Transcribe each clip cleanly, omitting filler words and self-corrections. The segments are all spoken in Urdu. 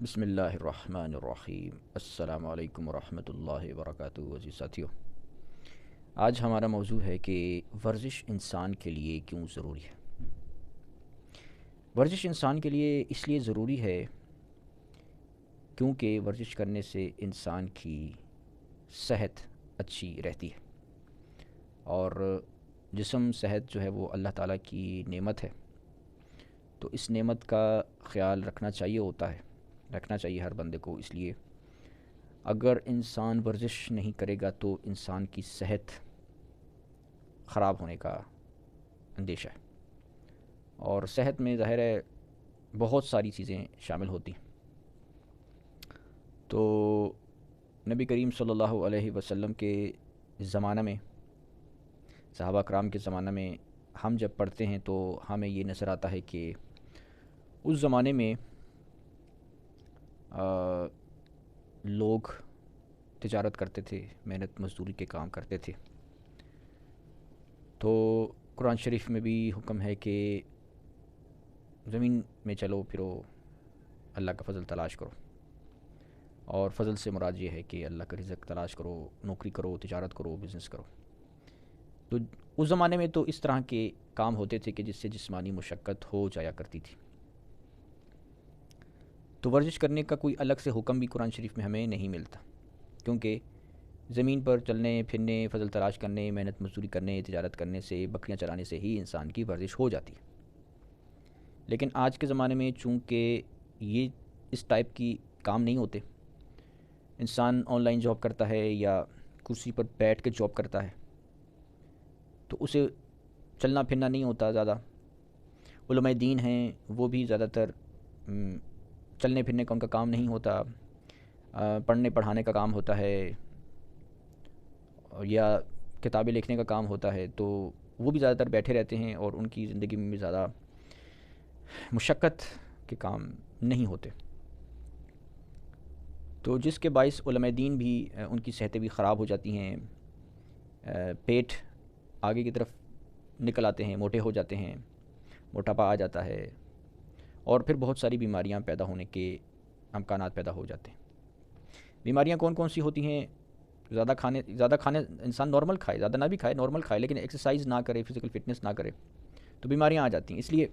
بسم اللہ الرحمن الرحیم۔ السلام علیکم ورحمۃ اللہ وبرکاتہ۔ عزیز ساتھیو، آج ہمارا موضوع ہے کہ ورزش انسان کے لیے کیوں ضروری ہے۔ ورزش انسان کے لیے اس لیے ضروری ہے کیونکہ ورزش کرنے سے انسان کی صحت اچھی رہتی ہے، اور جسم صحت جو ہے وہ اللہ تعالیٰ کی نعمت ہے، تو اس نعمت کا خیال رکھنا چاہیے ہر بندے کو۔ اس لیے اگر انسان ورزش نہیں کرے گا تو انسان کی صحت خراب ہونے کا اندیشہ ہے، اور صحت میں ظاہر ہے بہت ساری چیزیں شامل ہوتی ہیں۔ تو نبی کریم صلی اللہ علیہ وسلم کے زمانہ میں، صحابہ کرام کے زمانہ میں ہم جب پڑھتے ہیں تو ہمیں یہ نظر آتا ہے کہ اس زمانے میں لوگ تجارت کرتے تھے، محنت مزدوری کے کام کرتے تھے۔ تو قرآن شریف میں بھی حکم ہے کہ زمین میں چلو پھرو، اللہ کا فضل تلاش کرو، اور فضل سے مراد یہ ہے کہ اللہ کا رزق تلاش کرو، نوکری کرو، تجارت کرو، بزنس کرو۔ تو اس زمانے میں تو اس طرح کے کام ہوتے تھے کہ جس سے جسمانی مشقت ہو جایا کرتی تھی۔ تو ورزش کرنے کا کوئی الگ سے حکم بھی قرآن شریف میں ہمیں نہیں ملتا، کیونکہ زمین پر چلنے پھرنے، فضل تلاش کرنے، محنت مزدوری کرنے، تجارت کرنے سے، بکریاں چرانے سے ہی انسان کی ورزش ہو جاتی ہے۔ لیکن آج کے زمانے میں چونکہ یہ اس ٹائپ کی کام نہیں ہوتے، انسان آن لائن جاب کرتا ہے یا کرسی پر بیٹھ کے جاب کرتا ہے، تو اسے چلنا پھرنا نہیں ہوتا زیادہ۔ علماء دین ہیں وہ بھی زیادہ تر چلنے پھرنے کا ان کا کام نہیں ہوتا، پڑھنے پڑھانے کا کام ہوتا ہے، یا کتابیں لکھنے کا کام ہوتا ہے، تو وہ بھی زیادہ تر بیٹھے رہتے ہیں، اور ان کی زندگی میں بھی زیادہ مشقت کے کام نہیں ہوتے، تو جس کے باعث علماء دین بھی ان کی صحتیں بھی خراب ہو جاتی ہیں، پیٹ آگے کی طرف نکل آتے ہیں، موٹے ہو جاتے ہیں، موٹاپا آ جاتا ہے، اور پھر بہت ساری بیماریاں پیدا ہونے کے امکانات پیدا ہو جاتے ہیں۔ بیماریاں کون کون سی ہوتی ہیں؟ زیادہ کھانے انسان نارمل کھائے، زیادہ نہ بھی کھائے، نارمل کھائے، لیکن ایکسرسائز نہ کرے، فزیکل فٹنس نہ کرے، تو بیماریاں آ جاتی ہیں۔ اس لیے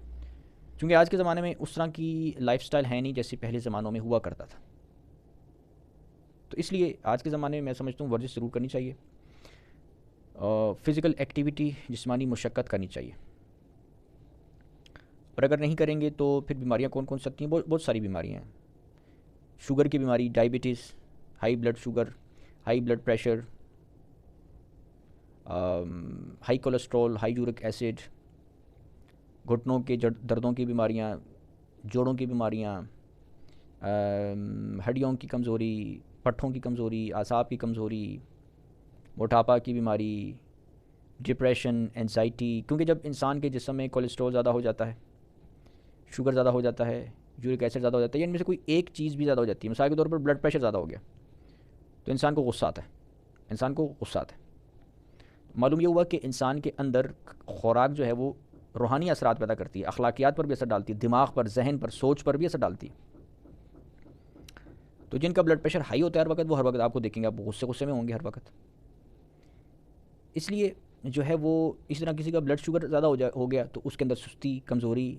چونکہ آج کے زمانے میں اس طرح کی لائف سٹائل ہے نہیں جیسے پہلے زمانوں میں ہوا کرتا تھا، تو اس لیے آج کے زمانے میں میں سمجھتا ہوں ورزش ضرور کرنی چاہیے، فزیکل ایکٹیویٹی، جسمانی مشقت کرنی چاہیے، اور اگر نہیں کریں گے تو پھر بیماریاں کون کون سکتی ہیں؟ بہت ساری بیماریاں ہیں۔ شوگر کی بیماری، diabetes, high blood sugar, high blood pressure, high cholesterol, high uric acid, گھٹنوں کے دردوں کی بیماریاں، جوڑوں کی بیماریاں، ہڈیوں کی کمزوری، پٹھوں کی کمزوری، اعصاب کی کمزوری، موٹاپا کی بیماری، ڈپریشن، انزائٹی، کیونکہ جب انسان کے جسم میں کولیسٹرول زیادہ ہو جاتا ہے، شوگر زیادہ ہو جاتا ہے، یورک ایسڈ زیادہ ہو جاتا ہے، یا ان میں سے کوئی ایک چیز بھی زیادہ ہو جاتی ہے، مثال کے طور پر بلڈ پریشر زیادہ ہو گیا، تو انسان کو غصہ آتا ہے، معلوم یہ ہوا کہ انسان کے اندر خوراک جو ہے وہ روحانی اثرات پیدا کرتی ہے، اخلاقیات پر بھی اثر ڈالتی ہے، دماغ پر، ذہن پر، سوچ پر بھی اثر ڈالتی ہے۔ تو جن کا بلڈ پریشر ہائی ہوتا ہے ہر وقت، وہ ہر وقت آپ کو دیکھیں گے، آپ غصے میں ہوں گے ہر وقت۔ اس لیے جو ہے وہ اس طرح کسی کا بلڈ شوگر زیادہ ہو گیا تو اس کے اندر سستی، کمزوری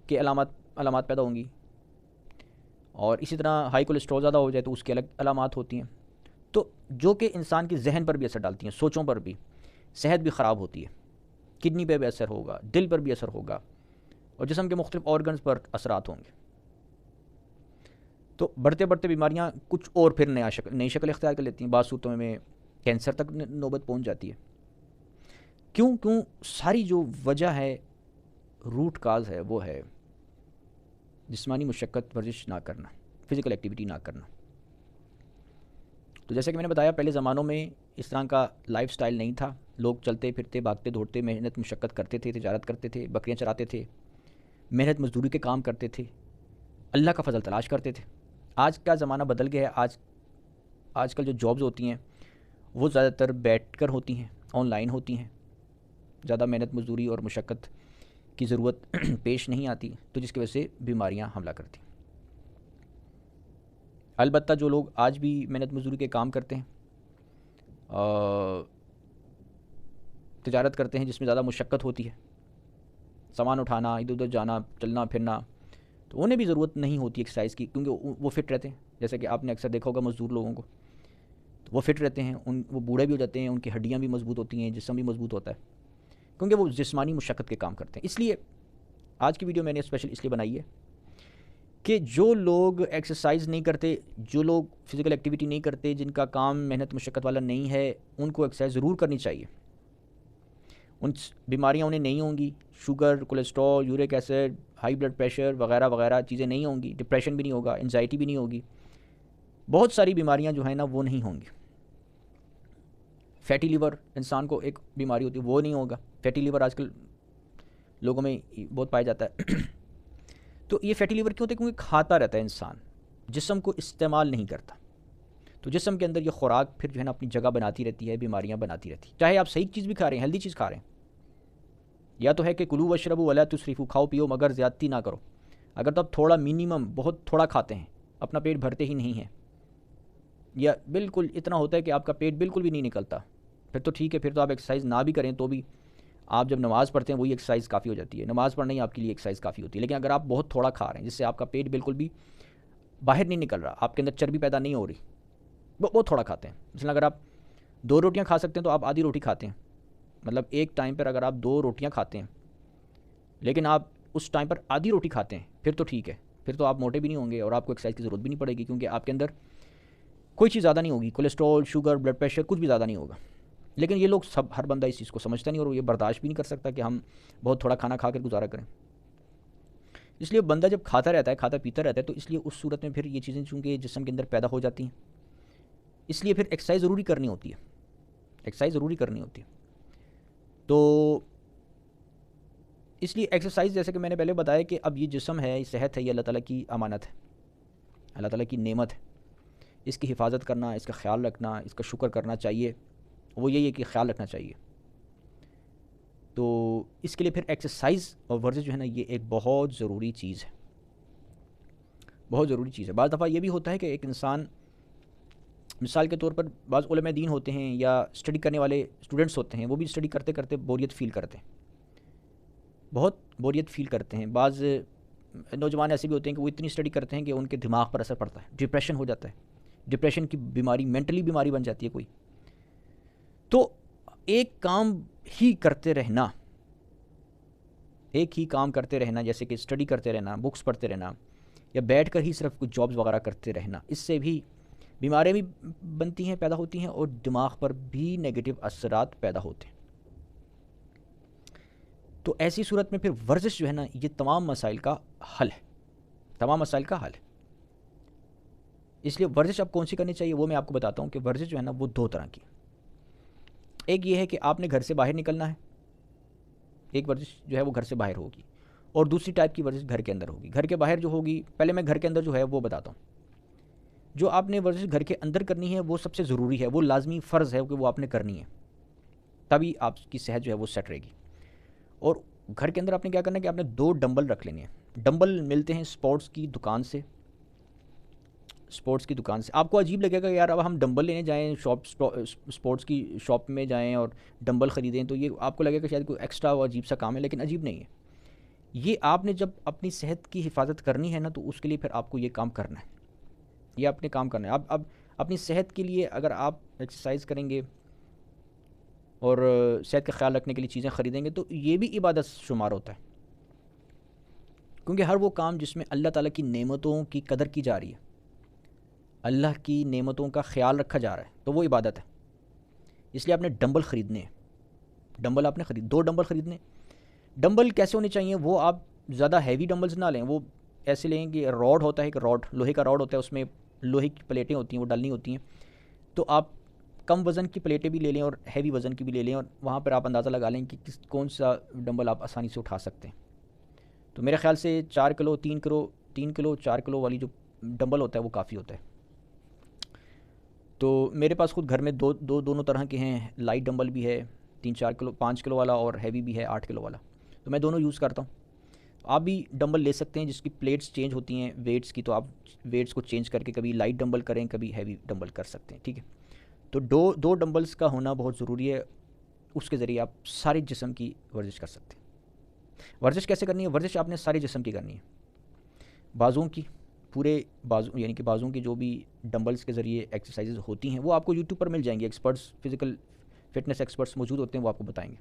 کے علامات پیدا ہوں گی، اور اسی طرح ہائی کولیسٹرول زیادہ ہو جائے تو اس کی الگ علامات ہوتی ہیں، تو جو کہ انسان کے ذہن پر بھی اثر ڈالتی ہیں، سوچوں پر بھی، صحت بھی خراب ہوتی ہے، کڈنی پہ بھی اثر ہوگا، دل پر بھی اثر ہوگا، اور جسم کے مختلف آرگنز پر اثرات ہوں گے، تو بڑھتے بڑھتے بیماریاں کچھ اور پھر نئی شکل اختیار کر لیتی ہیں، بعض صورتوں میں کینسر تک نوبت پہنچ جاتی ہے۔ کیوں ساری جو وجہ ہے، روٹ کاز ہے، وہ ہے جسمانی مشقت، ورزش نہ کرنا، فزیکل ایکٹیویٹی نہ کرنا۔ تو جیسے کہ میں نے بتایا، پہلے زمانوں میں اس طرح کا لائف سٹائل نہیں تھا، لوگ چلتے پھرتے، بھاگتے دوڑتے، محنت مشقت کرتے تھے، تجارت کرتے تھے، بکریاں چراتے تھے، محنت مزدوری کے کام کرتے تھے، اللہ کا فضل تلاش کرتے تھے۔ آج کا زمانہ بدل گیا ہے، آج کل جو جابز ہوتی ہیں وہ زیادہ تر بیٹھ کر ہوتی ہیں، آن لائن ہوتی ہیں، زیادہ محنت مزدوری اور مشقت کی ضرورت پیش نہیں آتی، تو جس کی وجہ سے بیماریاں حملہ کرتی ہیں۔ البتہ جو لوگ آج بھی محنت مزدوری کے کام کرتے ہیں، تجارت کرتے ہیں جس میں زیادہ مشقت ہوتی ہے، سامان اٹھانا، ادھر ادھر جانا، چلنا پھرنا، تو انہیں بھی ضرورت نہیں ہوتی ایکسرسائز کی، کیونکہ وہ فٹ رہتے ہیں. جیسے کہ آپ نے اکثر دیکھا ہوگا مزدور لوگوں کو، تو وہ فٹ رہتے ہیں، وہ بوڑھے بھی ہو جاتے ہیں، ان کی ہڈیاں بھی مضبوط ہوتی ہیں، جسم بھی مضبوط ہوتا ہے، کیونکہ وہ جسمانی مشقت کے کام کرتے ہیں. اس لیے آج کی ویڈیو میں نے اسپیشل اس لیے بنائی ہے کہ جو لوگ ایکسرسائز نہیں کرتے، جو لوگ فزیکل ایکٹیویٹی نہیں کرتے، جن کا کام محنت مشقت والا نہیں ہے، ان کو ایکسرسائز ضرور کرنی چاہیے. ان بیماریاں انہیں نہیں ہوں گی، sugar, cholesterol, uric acid, high blood pressure وغیرہ وغیرہ چیزیں نہیں ہوں گی، ڈپریشن بھی نہیں ہوگا، انزائٹی بھی نہیں ہوگی، بہت ساری بیماریاں جو ہیں نا وہ نہیں ہوں گی. فیٹی لیور انسان کو ایک بیماری ہوتی ہے، وہ نہیں ہوگا. فیٹی لیور آج کل لوگوں میں بہت پایا جاتا ہے. تو یہ فیٹی لیور کیوں ہوتا ہے؟ کیونکہ کھاتا رہتا ہے انسان، جسم کو استعمال نہیں کرتا، تو جسم کے اندر یہ خوراک پھر جو ہے نا اپنی جگہ بناتی رہتی ہے، بیماریاں بناتی رہتی ہیں. چاہے آپ صحیح چیز بھی کھا رہے ہیں، ہیلدی چیز کھا رہے ہیں، یا تو ہے کہ کلو وشربو ولا تسرفو، کھاؤ پیو مگر زیادتی نہ کرو. اگر تو آپ تھوڑا منیمم بہت تھوڑا کھاتے ہیں، اپنا پیٹ بھرتے ہی نہیں ہیں، یا بالکل اتنا ہوتا ہے کہ آپ کا پیٹ بالکل بھی نہیں نکلتا، پھر تو ٹھیک ہے، پھر تو آپ ایکسرسائز نہ بھی کریں تو بھی آپ جب نماز پڑھتے ہیں وہی ایکسرسائز کافی ہو جاتی ہے. نماز پڑھنا ہی آپ کے لیے ایکسرسائز کافی ہوتی ہے. لیکن اگر آپ بہت تھوڑا کھا رہے ہیں جس سے آپ کا پیٹ بالکل بھی باہر نہیں نکل رہا، آپ کے اندر چربی پیدا نہیں ہو رہی، بہت تھوڑا کھاتے ہیں، مثلا اگر آپ 2 روٹیاں کھا سکتے ہیں تو آپ آدھی روٹی کھاتے ہیں، مطلب ایک ٹائم پر اگر آپ 2 روٹیاں کھاتے ہیں لیکن آپ اس ٹائم پر آدھی روٹی کھاتے ہیں، پھر تو ٹھیک ہے، پھر تو آپ موٹے بھی نہیں ہوں گے اور آپ کو ایکسرسائز کی ضرورت بھی نہیں پڑے گی، کیونکہ آپ کے اندر کوئی چیز زیادہ نہیں ہوگی، کولیسٹرول، شوگر، بلڈ پریشر کچھ بھی زیادہ نہیں ہوگا. لیکن یہ لوگ سب، ہر بندہ اس چیز کو سمجھتا نہیں اور یہ برداشت بھی نہیں کر سکتا کہ ہم بہت تھوڑا کھانا کھا کر گزارا کریں. اس لیے بندہ جب کھاتا رہتا ہے، کھاتا پیتا رہتا ہے، تو اس لیے اس صورت میں پھر یہ چیزیں چونکہ جسم کے اندر پیدا ہو جاتی ہیں، اس لیے پھر ایکسرسائز ضروری کرنی ہوتی ہے، ایکسرسائز ضروری کرنی ہوتی ہے. تو اس لیے ایکسرسائز، جیسے کہ میں نے پہلے بتایا کہ اب یہ جسم ہے، یہ صحت ہے، یہ اللہ تعالیٰ کی امانت ہے، اللہ تعالیٰ کی نعمت ہے. اس کی حفاظت کرنا، اس کا خیال رکھنا، اس کا شکر کرنا چاہیے، وہ یہی ہے کہ خیال رکھنا چاہیے. تو اس کے لیے پھر ایکسرسائز اور ورزش جو ہے نا یہ ایک بہت ضروری چیز ہے، بہت ضروری چیز ہے. بعض دفعہ یہ بھی ہوتا ہے کہ ایک انسان، مثال کے طور پر بعض علماء دین ہوتے ہیں یا اسٹڈی کرنے والے اسٹوڈنٹس ہوتے ہیں، وہ بھی اسٹڈی کرتے کرتے بوریت فیل کرتے ہیں، بہت بوریت فیل کرتے ہیں. بعض نوجوان ایسے بھی ہوتے ہیں کہ وہ اتنی اسٹڈی کرتے ہیں کہ ان کے دماغ پر اثر پڑتا ہے، ڈپریشن ہو جاتا ہے، ڈپریشن کی بیماری، مینٹلی بیماری بن جاتی ہے کوئی. تو ایک کام ہی کرتے رہنا، ایک ہی کام کرتے رہنا، جیسے کہ اسٹڈی کرتے رہنا، بکس پڑھتے رہنا، یا بیٹھ کر ہی صرف کچھ جابز وغیرہ کرتے رہنا، اس سے بھی بیماریاں بھی بنتی ہیں، پیدا ہوتی ہیں، اور دماغ پر بھی نیگیٹو اثرات پیدا ہوتے ہیں. تو ایسی صورت میں پھر ورزش جو ہے نا یہ تمام مسائل کا حل ہے، تمام مسائل کا حل ہے. اس لیے ورزش اب کون سی کرنی چاہیے وہ میں آپ کو بتاتا ہوں کہ ورزش جو ہے نا وہ 2 طرح کی. ایک یہ ہے کہ آپ نے گھر سے باہر نکلنا ہے، ایک ورزش جو ہے وہ گھر سے باہر ہوگی، اور دوسری ٹائپ کی ورزش گھر کے اندر ہوگی. گھر کے باہر جو ہوگی، پہلے میں گھر کے اندر جو ہے وہ بتاتا ہوں. جو آپ نے ورزش گھر کے اندر کرنی ہے وہ سب سے ضروری ہے، وہ لازمی فرض ہے کہ وہ آپ نے کرنی ہے، تبھی آپ کی صحت جو ہے وہ سیٹ رہے گی. اور گھر کے اندر آپ نے کیا کرنا ہے کہ آپ نے 2 ڈمبل رکھ لینے ہیں. ڈمبل ملتے ہیں اسپورٹس کی دکان سے، اسپورٹس کی دکان سے. آپ کو عجیب لگے گا کہ یار اب ہم ڈمبل لینے جائیں اسپورٹس کی شاپ میں جائیں اور ڈمبل خریدیں، تو یہ آپ کو لگے گا شاید کوئی ایکسٹرا اور عجیب سا کام ہے، لیکن عجیب نہیں ہے. یہ آپ نے جب اپنی صحت کی حفاظت کرنی ہے نا تو اس کے لیے پھر آپ کو یہ کام کرنا ہے، یہ اپنے کام کرنا ہے. اب اپنی صحت کے لیے اگر آپ ایکسرسائز کریں گے اور صحت کا خیال رکھنے کے لیے چیزیں خریدیں گے تو یہ بھی عبادت شمار ہوتا ہے، کیونکہ ہر وہ کام جس میں اللہ تعالیٰ کی نعمتوں کی قدر کی جا رہی ہے، اللہ کی نعمتوں کا خیال رکھا جا رہا ہے، تو وہ عبادت ہے. اس لیے آپ نے ڈمبل خریدنے ہیں، ڈمبل آپ نے 2 ڈمبل خریدنے. ڈمبل کیسے ہونے چاہیے؟ وہ آپ زیادہ ہیوی ڈمبلز نہ لیں، وہ ایسے لیں کہ راڈ ہوتا ہے، ایک راڈ، لوہے کا راڈ ہوتا ہے، اس میں لوہے کی پلیٹیں ہوتی ہیں، وہ ڈالنی ہوتی ہیں. تو آپ کم وزن کی پلیٹیں بھی لے لیں اور ہیوی وزن کی بھی لے لیں، اور وہاں پر آپ اندازہ لگا لیں کہ کون سا ڈمبل آپ آسانی سے اٹھا سکتے ہیں. تو میرے خیال سے 4 کلو 3 کلو 4 کلو والی جو ڈمبل ہوتا ہے وہ کافی ہوتا ہے. تو میرے پاس خود گھر میں دونوں طرح کے ہیں، لائٹ ڈمبل بھی ہے 3-4 کلو، 5 کلو والا، اور ہیوی بھی ہے 8 کلو والا. تو میں دونوں یوز کرتا ہوں. آپ بھی ڈمبل لے سکتے ہیں جس کی پلیٹس چینج ہوتی ہیں ویٹس کی، تو آپ ویٹس کو چینج کر کے کبھی لائٹ ڈمبل کریں کبھی ہیوی ڈمبل کر سکتے ہیں، ٹھیک ہے. تو دو ڈمبلس کا ہونا بہت ضروری ہے، اس کے ذریعے آپ سارے جسم کی ورزش کر سکتے ہیں. ورزش کیسے کرنی ہے؟ ورزش آپ نے سارے جسم کی کرنی ہے، بازوں کی، پورے بازو یعنی کہ بازوں کی جو بھی ڈمبلس کے ذریعے ایکسرسائزز ہوتی ہیں وہ آپ کو یوٹیوب پر مل جائیں گی، ایکسپرٹس فزیکل فٹنس ایکسپرٹس موجود ہوتے ہیں، وہ آپ کو بتائیں گے.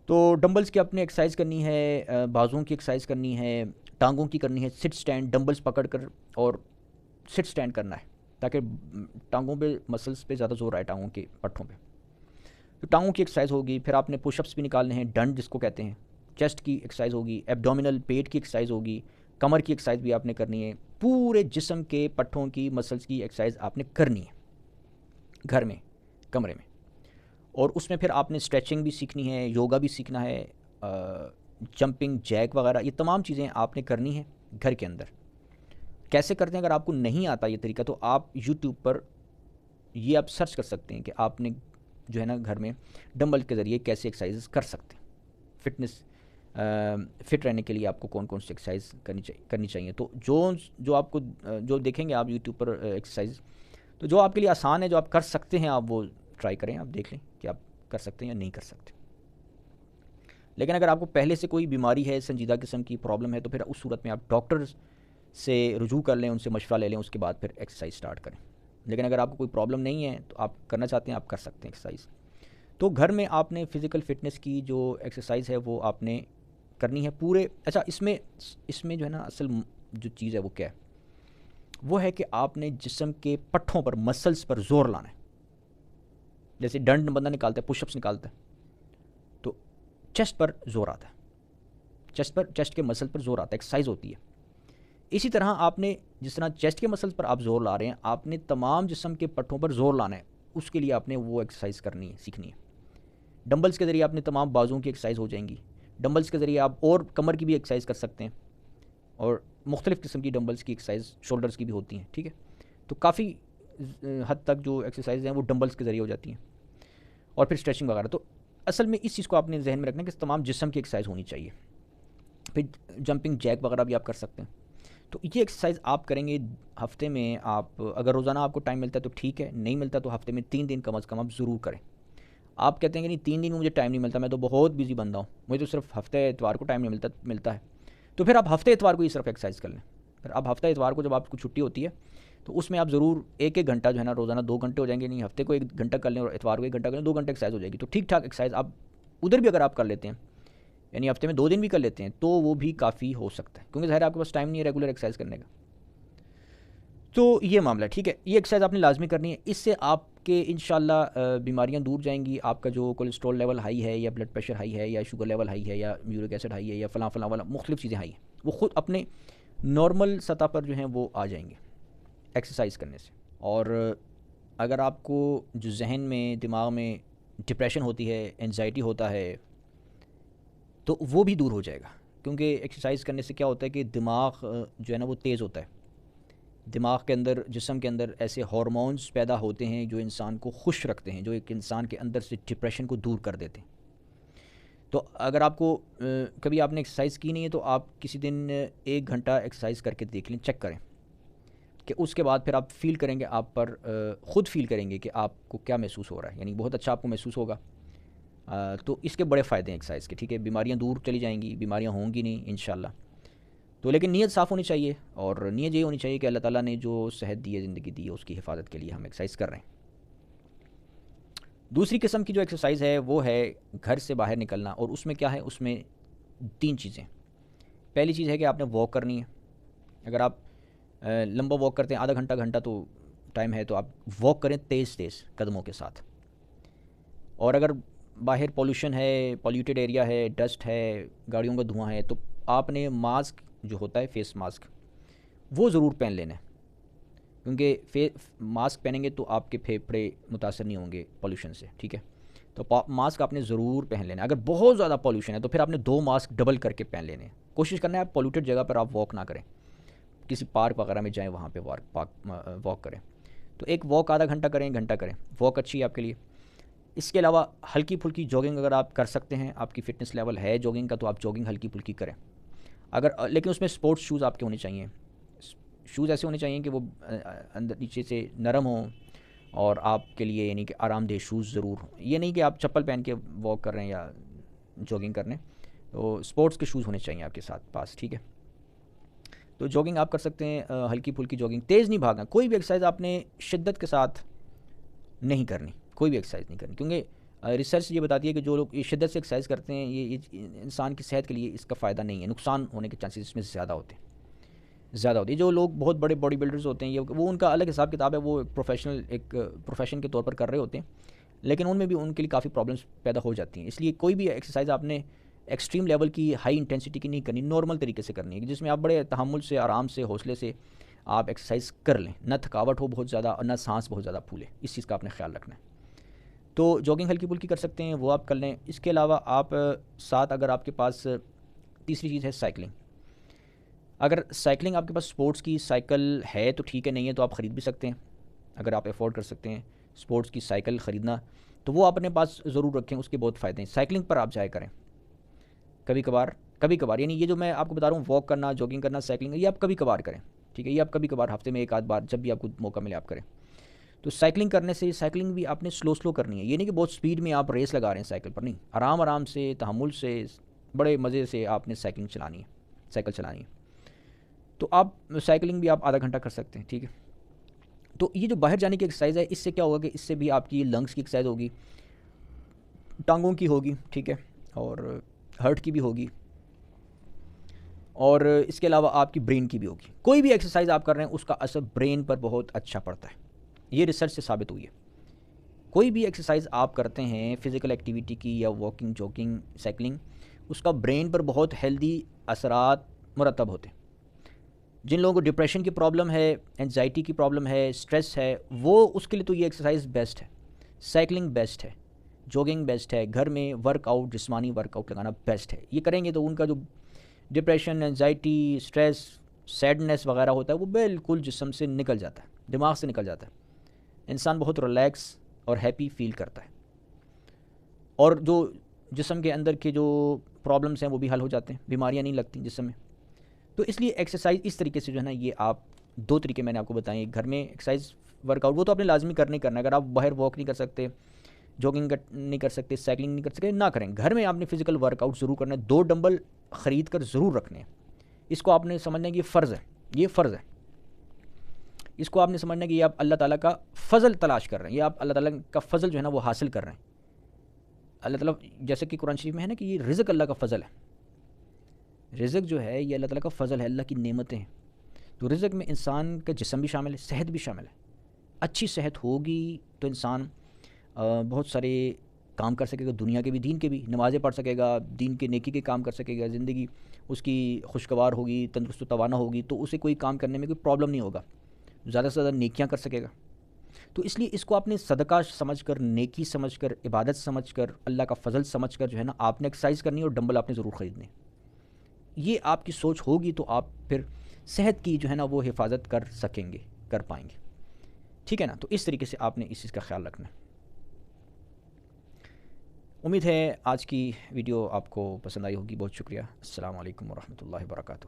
تو ڈمبلس کی اپنے ایکسرسائز کرنی ہے، بازوں کی ایکسرسائز کرنی ہے، ٹانگوں کی کرنی ہے، سٹ سٹینڈ ڈمبلس پکڑ کر اور سٹ سٹینڈ کرنا ہے تاکہ ٹانگوں پہ مسلس پہ زیادہ زور آئے، ٹانگوں کے پٹھوں پہ. تو ٹانگوں کی ایکسرسائز ہوگی، پھر آپ نے پش اپس بھی نکالنے ہیں، ڈنڈ جس کو کہتے ہیں، چیسٹ کی ایکسرسائز ہوگی، ایبڈومینل پیٹ کی ایکسرسائز ہوگی، کمر کی ایکسرسائز بھی آپ نے کرنی ہے، پورے جسم کے پٹھوں کی مسلس کی ایکسرسائز آپ نے کرنی ہے گھر میں کمرے میں. اور اس میں پھر آپ نے اسٹریچنگ بھی سیکھنی ہے، یوگا بھی سیکھنا ہے، جمپنگ جیک وغیرہ، یہ تمام چیزیں آپ نے کرنی ہیں گھر کے اندر. کیسے کرتے ہیں؟ اگر آپ کو نہیں آتا یہ طریقہ تو آپ یوٹیوب پر یہ آپ سرچ کر سکتے ہیں کہ آپ نے جو ہے نا گھر میں ڈمبل کے ذریعے کیسے ایکسرسائز کر سکتے ہیں. فٹنس فٹ رہنے کے لیے آپ کو کون کون سی ایکسرسائز کرنی چاہیے. تو جو آپ کو جو دیکھیں گے آپ یوٹیوب پر ایکسرسائز، تو جو آپ کے لیے آسان ہے، جو آپ کر سکتے ہیں، آپ وہ ٹرائی کریں، آپ دیکھ لیں کہ آپ کر سکتے ہیں یا نہیں کر سکتے. لیکن اگر آپ کو پہلے سے کوئی بیماری ہے، سنجیدہ قسم کی پرابلم ہے، تو پھر اس صورت میں آپ ڈاکٹر سے رجوع کر لیں، ان سے مشورہ لے لیں، اس کے بعد پھر ایکسرسائز سٹارٹ کریں. لیکن اگر آپ کو کوئی پرابلم نہیں ہے تو آپ کرنا چاہتے ہیں، آپ کر سکتے ہیں ایکسرسائز. تو گھر میں آپ نے فزیکل فٹنس کی جو ایکسرسائز ہے وہ آپ نے کرنی ہے پورے. اچھا، اس میں جو ہے نا اصل جو چیز ہے وہ کیا ہے؟ وہ ہے کہ آپ نے جسم کے پٹھوں پر مسلس پر زور لانا ہے. جیسے ڈنڈ بندہ نکالتا ہے، پش اپس نکالتا ہے، تو چیسٹ پر زور آتا ہے، چیسٹ کے مسل پر زور آتا ہے، ایکسرسائز ہوتی ہے. اسی طرح آپ نے جس طرح چیسٹ کے مسلس پر آپ زور لا رہے ہیں، آپ نے تمام جسم کے پٹھوں پر زور لانا ہے. اس کے لیے آپ نے وہ ایکسرسائز کرنی ہے، سیکھنی ہے. ڈمبلس کے ذریعے آپ نے تمام بازوں کی ایکسرسائز ہو جائیں گی. ڈمبلس کے ذریعے آپ اور کمر کی بھی ایکسرسائز کر سکتے ہیں، اور مختلف قسم کی ڈمبلس کی ایکسرسائز شولڈرز کی بھی ہوتی ہیں، ٹھیک ہے. تو کافی حد تک جو ایکسرسائز ہیں وہ ڈمبلس کے ذریعے ہو جاتی ہیں، اور پھر اسٹریچنگ وغیرہ. تو اصل میں اس چیز کو آپ نے ذہن میں رکھنا ہے کہ تمام جسم کی ایکسرسائز ہونی چاہیے. پھر جمپنگ جیک وغیرہ بھی آپ کر سکتے ہیں. تو یہ ایکسرسائز آپ کریں گے ہفتے میں. آپ اگر روزانہ آپ کو ٹائم ملتا ہے تو ٹھیک ہے، نہیں ملتا تو ہفتے میں 3 دن کم از کم آپ ضرور کریں. آپ کہتے ہیں کہ نہیں 3 دن مجھے ٹائم نہیں ملتا، میں تو بہت بزی بندہ ہوں، مجھے تو صرف ہفتے اتوار کو ٹائم نہیں ملتا ہے. تو پھر آپ ہفتے اتوار کو ہی صرف ایکسرسائز کر لیں. پھر اب ہفتہ اتوار کو جب آپ کو چھٹی ہوتی ہے تو اس میں آپ ضرور ایک گھنٹہ جو ہے نا، روزانہ 2 گھنٹے ہو جائیں گے، نہیں ہفتے کو 1 گھنٹہ کر لیں اور اتوار کو 1 گھنٹہ کر لیں، 2 گھنٹے ایکسرسائز ہو جائے گی. تو ٹھیک ٹھاک ایکسرسائز آپ ادھر بھی اگر آپ کر لیتے ہیں، یعنی ہفتے میں 2 دن بھی کر لیتے ہیں، تو وہ بھی کافی ہو سکتا ہے، کیونکہ ظاہر آپ کے پاس ٹائم نہیں ہے ریگولر ایکسرسائز کرنے کا. تو یہ معاملہ ٹھیک ہے. یہ ایکسرسائز آپ نے لازمی کرنی ہے. اس سے آپ کے انشاءاللہ بیماریاں دور جائیں گی. آپ کا جو کولیسٹرول لیول ہائی ہے، یا بلڈ پریشر ہائی ہے، یا شوگر لیول ہائی ہے، یا یورک ایسڈ ہائی ہے، یا فلاں والا مختلف چیزیں ہائی ہیں، وہ خود اپنے نارمل سطح پر جو ہیں وہ آ جائیں گے ایکسرسائز کرنے سے. اور اگر آپ کو جو ذہن میں دماغ میں ڈپریشن ہوتی ہے، انزائٹی ہوتا ہے، تو وہ بھی دور ہو جائے گا. کیونکہ ایکسرسائز کرنے سے کیا ہوتا ہے کہ دماغ جو ہے نا وہ تیز ہوتا ہے. دماغ کے اندر، جسم کے اندر ایسے ہارمونز پیدا ہوتے ہیں جو انسان کو خوش رکھتے ہیں، جو ایک انسان کے اندر سے ڈپریشن کو دور کر دیتے ہیں. تو اگر آپ کو کبھی آپ نے ایکسرسائز کی نہیں ہے تو آپ کسی دن 1 گھنٹہ ایکسرسائز کر کے دیکھ لیں، چیک کریں کہ اس کے بعد پھر آپ فیل کریں گے، آپ پر خود فیل کریں گے کہ آپ کو کیا محسوس ہو رہا ہے. یعنی بہت اچھا آپ کو محسوس ہوگا. تو اس کے بڑے فائدے ہیں ایکسرسائز کے، ٹھیک ہے. بیماریاں دور چلی جائیں گی، بیماریاں ہوں گی نہیں انشاءاللہ. تو لیکن نیت صاف ہونی چاہیے، اور نیت یہ ہونی چاہیے کہ اللہ تعالیٰ نے جو صحت دی ہے، زندگی دی ہے، اس کی حفاظت کے لیے ہم ایکسرسائز کر رہے ہیں. دوسری قسم کی جو ایکسرسائز ہے وہ ہے گھر سے باہر نکلنا. اور اس میں کیا ہے؟ اس میں 3 چیزیں. پہلی چیز ہے کہ آپ نے واک کرنی ہے. اگر آپ لمبا واک کرتے ہیں، آدھا گھنٹہ تو ٹائم ہے، تو آپ واک کریں تیز قدموں کے ساتھ. اور اگر باہر پولوشن ہے، پولیوٹیڈ ایریا ہے، ڈسٹ ہے، گاڑیوں کا دھواں ہے، تو آپ نے ماسک جو ہوتا ہے، فیس ماسک، وہ ضرور پہن لینا ہے. کیونکہ ماسک پہنیں گے تو آپ کے پھیپھڑے متاثر نہیں ہوں گے پولیوشن سے، ٹھیک ہے. تو ماسک آپ نے ضرور پہن لینا ہے. اگر بہت زیادہ پولیوشن ہے تو پھر آپ نے 2 ماسک ڈبل کر کے پہن لینے ہیں. کوشش کرنا ہے آپ پولیوٹیڈ جگہ پر آپ واک نہ کریں، کسی پارک وغیرہ میں جائیں، وہاں پہ واک کریں. تو ایک واک آدھا گھنٹہ کریں، گھنٹہ کریں، واک اچھی ہے آپ کے لیے. اس کے علاوہ ہلکی پھلکی جوگنگ اگر آپ کر سکتے ہیں، آپ کی فٹنس لیول ہے جوگنگ کا، تو آپ جوگنگ ہلکی پھلکی کریں. لیکن اس میں اسپورٹس شوز آپ کے ہونے چاہیے. شوز ایسے ہونے چاہیے کہ وہ اندر نیچے سے نرم ہوں اور آپ کے لیے یعنی کہ آرام دہ شوز ضرور ہوں. یہ نہیں کہ آپ چپل پہن کے واک کر رہے ہیں یا جاگنگ کر رہے ہیں. تو اسپورٹس کے شوز ہونے چاہیے آپ کے ساتھ پاس, ٹھیک ہے. تو جاگنگ آپ کر سکتے ہیں, ہلکی پھلکی جاگنگ, تیز نہیں بھاگنا. کوئی بھی ایکسرسائز آپ نے شدت کے ساتھ نہیں کرنی, کوئی بھی ایکسرسائز نہیں کرنی, کیونکہ ریسرچ یہ بتاتی ہے کہ جو لوگ شدت سے ایکسرسائز کرتے ہیں یہ انسان کی صحت کے لیے اس کا فائدہ نہیں ہے, نقصان ہونے کے چانسز اس میں زیادہ ہوتے ہیں, زیادہ ہوتی ہے. جو لوگ بہت بڑے باڈی بلڈرز ہوتے ہیں وہ ان کا الگ حساب کتاب ہے, وہ ایک پروفیشن کے طور پر کر رہے ہوتے ہیں, لیکن ان میں بھی ان کے لیے کافی پرابلمس پیدا ہو جاتی ہیں. اس لیے کوئی بھی ایکسرسائز آپ نے ایکسٹریم لیول کی, ہائی انٹینسٹی کی نہیں کرنی, نارمل طریقے سے کرنی ہے, جس میں آپ بڑے تحمل سے, آرام سے, حوصلے سے آپ ایکسرسائز کر لیں, نہ تھکاوٹ ہو بہت زیادہ اور نہ سانس بہت زیادہ پھولے. اس چیز کا آپ نے خیال رکھنا ہے. تو جاگنگ ہلکی پھلکی کر سکتے ہیں, وہ آپ کر لیں. اس کے علاوہ آپ ساتھ اگر آپ کے پاس تیسری چیز ہے سائیکلنگ. اگر سائیکلنگ آپ کے پاس اسپورٹس کی سائیکل ہے تو ٹھیک ہے, نہیں ہے تو آپ خرید بھی سکتے ہیں اگر آپ افورڈ کر سکتے ہیں اسپورٹس کی سائیکل خریدنا, تو وہ آپ اپنے پاس ضرور رکھیں. اس کے بہت فائدے ہیں. سائیکلنگ پر آپ جایا کریں کبھی کبھار, یعنی یہ جو میں آپ کو بتا رہا ہوں واک کرنا, جاگنگ کرنا, سائیکلنگ, یہ آپ کبھی کبھار کریں, ٹھیک ہے. یہ آپ کبھی کبھار ہفتے میں ایک آدھ بار جب بھی آپ کو موقع ملے آپ کریں. تو سائیکلنگ کرنے سے, سائیکلنگ بھی آپ نے سلو کرنی ہے. یہ نہیں کہ بہت سپیڈ میں آپ ریس لگا رہے ہیں سائیکل پر, نہیں, آرام سے, تحمل سے, بڑے مزے سے آپ نے سائیکل چلانی ہے. تو آپ سائیکلنگ بھی آپ آدھا گھنٹہ کر سکتے ہیں, ٹھیک ہے. تو یہ جو باہر جانے کی ایکسرسائز ہے, اس سے کیا ہوگا کہ اس سے بھی آپ کی لنگس کی ایکسرسائز ہوگی, ٹانگوں کی ہوگی, ٹھیک ہے, اور ہارٹ کی بھی ہوگی, اور اس کے علاوہ آپ کی برین کی بھی ہوگی. کوئی بھی ایکسرسائز آپ کر رہے ہیں اس کا اثر برین پر بہت اچھا پڑتا ہے. یہ ریسرچ سے ثابت ہوئی ہے. کوئی بھی ایکسرسائز آپ کرتے ہیں فزیکل ایکٹیویٹی کی, یا واکنگ, جاگنگ, سائیکلنگ, اس کا برین پر بہت ہیلدی اثرات مرتب ہوتے ہیں. جن لوگوں کو ڈپریشن کی پرابلم ہے, انزائٹی کی پرابلم ہے, اسٹریس ہے, وہ اس کے لیے تو یہ ایکسرسائز بیسٹ ہے. سائیکلنگ بیسٹ ہے, جاگنگ بیسٹ ہے, گھر میں ورک آؤٹ, جسمانی ورک آؤٹ لگانا بیسٹ ہے. یہ کریں گے تو ان کا جو ڈپریشن, انزائٹی, اسٹریس, سیڈنس وغیرہ ہوتا ہے وہ بالکل جسم سے نکل جاتا ہے, دماغ سے نکل جاتا ہے. انسان بہت ریلیکس اور ہیپی فیل کرتا ہے, اور جو جسم کے اندر کے جو پرابلمس ہیں وہ بھی حل ہو جاتے ہیں, بیماریاں نہیں لگتی جسم میں. تو اس لیے ایکسرسائز اس طریقے سے جو ہے نا, یہ آپ دو طریقے میں نے آپ کو بتائیں. گھر میں ایکسرسائز ورک آؤٹ وہ تو آپ نے لازمی کرنا. اگر آپ باہر واک نہیں کر سکتے, جاگنگ نہیں کر سکتے, سائیکلنگ نہیں کر سکتے, نہ کریں. گھر میں آپ نے فزیکل ورک آؤٹ ضرور کرنا ہے. 2 ڈمبل خرید کر ضرور رکھنے ہیں. اس کو آپ نے سمجھنا ہے کہ یہ فرض ہے. اس کو آپ نے سمجھنا ہے کہ یہ آپ اللہ تعالیٰ کا فضل تلاش کر رہے ہیں, یہ آپ اللہ تعالیٰ کا فضل جو ہے نا وہ حاصل کر رہے ہیں. اللہ تعالیٰ جیسے کہ قرآن شریف میں ہے نا کہ یہ رزق اللہ کا فضل ہے. رزق جو ہے یہ اللہ تعالیٰ کا فضل ہے, اللہ کی نعمتیں ہیں. تو رزق میں انسان کا جسم بھی شامل ہے, صحت بھی شامل ہے. اچھی صحت ہوگی تو انسان بہت سارے کام کر سکے گا, دنیا کے بھی دین کے بھی. نمازیں پڑھ سکے گا, دین کے نیکی کے کام کر سکے گا, زندگی اس کی خوشگوار ہوگی, تندرست و توانا ہوگی, تو اسے کوئی کام کرنے میں کوئی پرابلم نہیں ہوگا, زیادہ سے زیادہ نیکیاں کر سکے گا. تو اس لیے اس کو آپ نے صدقہ سمجھ کر, نیکی سمجھ کر, عبادت سمجھ کر, اللہ کا فضل سمجھ کر جو ہے نا آپ نے ایکسرسائز کرنی ہے, اور ڈمبل آپ نے ضرور خریدنے. یہ آپ کی سوچ ہوگی تو آپ پھر صحت کی جو ہے نا وہ حفاظت کر سکیں گے, کر پائیں گے, ٹھیک ہے نا. تو اس طریقے سے آپ نے اس چیز کا خیال رکھنا ہے. امید ہے آج کی ویڈیو آپ کو پسند آئی ہوگی. بہت شکریہ. السلام علیکم ورحمۃ اللہ وبرکاتہ.